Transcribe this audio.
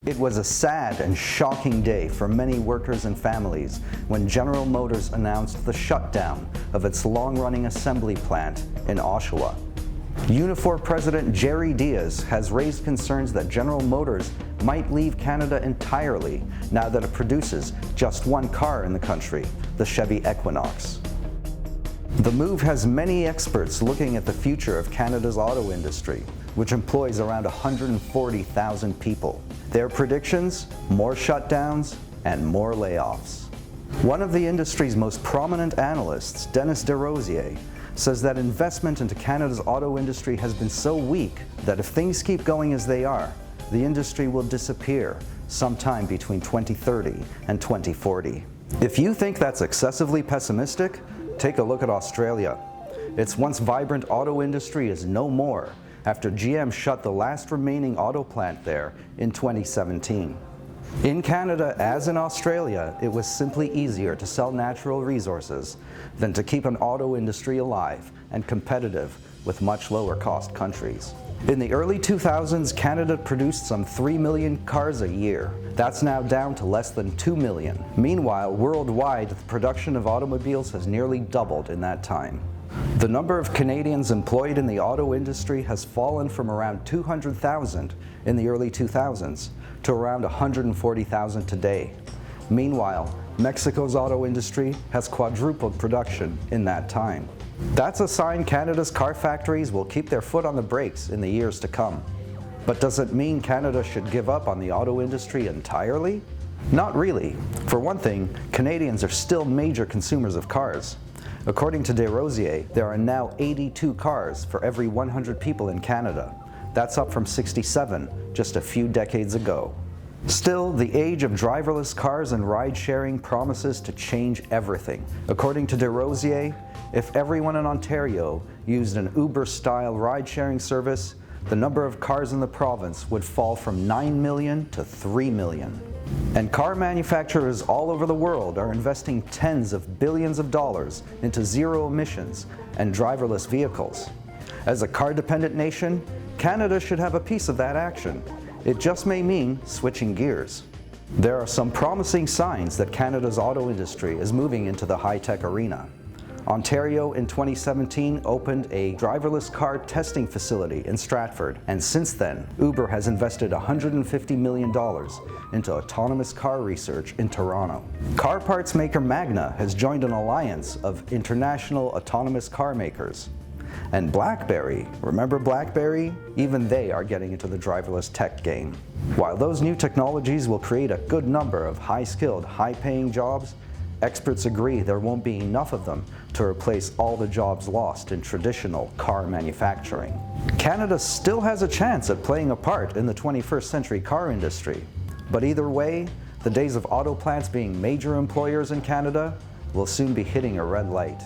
It was a sad and shocking day for many workers and families when General Motors announced the shutdown of its long-running assembly plant in Oshawa. Unifor President Jerry Diaz has raised concerns that General Motors might leave Canada entirely now that it produces just one car in the country, the Chevy Equinox. The move has many experts looking at the future of Canada's auto industry, which employs around 140,000 people. Their predictions: more shutdowns and more layoffs. One of the industry's most prominent analysts, Dennis Desrosiers, says that investment into Canada's auto industry has been so weak that if things keep going as they are, the industry will disappear sometime between 2030 and 2040. If you think that's excessively pessimistic, take a look at Australia. Its once vibrant auto industry is no more after GM shut the last remaining auto plant there in 2017. In Canada, as in Australia, it was simply easier to sell natural resources than to keep an auto industry alive and competitive with much lower cost countries. In the early 2000s, Canada produced some 3 million cars a year. That's now down to less than 2 million. Meanwhile, worldwide, the production of automobiles has nearly doubled in that time. The number of Canadians employed in the auto industry has fallen from around 200,000 in the early 2000s to around 140,000 today. Meanwhile, Mexico's auto industry has quadrupled production in that time. That's a sign Canada's car factories will keep their foot on the brakes in the years to come. But does it mean Canada should give up on the auto industry entirely? Not really. For one thing, Canadians are still major consumers of cars. According to Desrosiers, there are now 82 cars for every 100 people in Canada. That's up from 67 just a few decades ago. Still, the age of driverless cars and ride-sharing promises to change everything. According to Desrosiers, if everyone in Ontario used an Uber-style ride-sharing service, the number of cars in the province would fall from 9 million to 3 million. And car manufacturers all over the world are investing tens of billions of dollars into zero emissions and driverless vehicles. As a car-dependent nation, Canada should have a piece of that action. It just may mean switching gears. There are some promising signs that Canada's auto industry is moving into the high-tech arena. Ontario in 2017 opened a driverless car testing facility in Stratford, and since then, Uber has invested $150 million into autonomous car research in Toronto. Car parts maker Magna has joined an alliance of international autonomous car makers. And BlackBerry, remember BlackBerry? Even they are getting into the driverless tech game. While those new technologies will create a good number of high-skilled, high-paying jobs, experts agree there won't be enough of them to replace all the jobs lost in traditional car manufacturing. Canada still has a chance at playing a part in the 21st century car industry. But either way, the days of auto plants being major employers in Canada will soon be hitting a red light.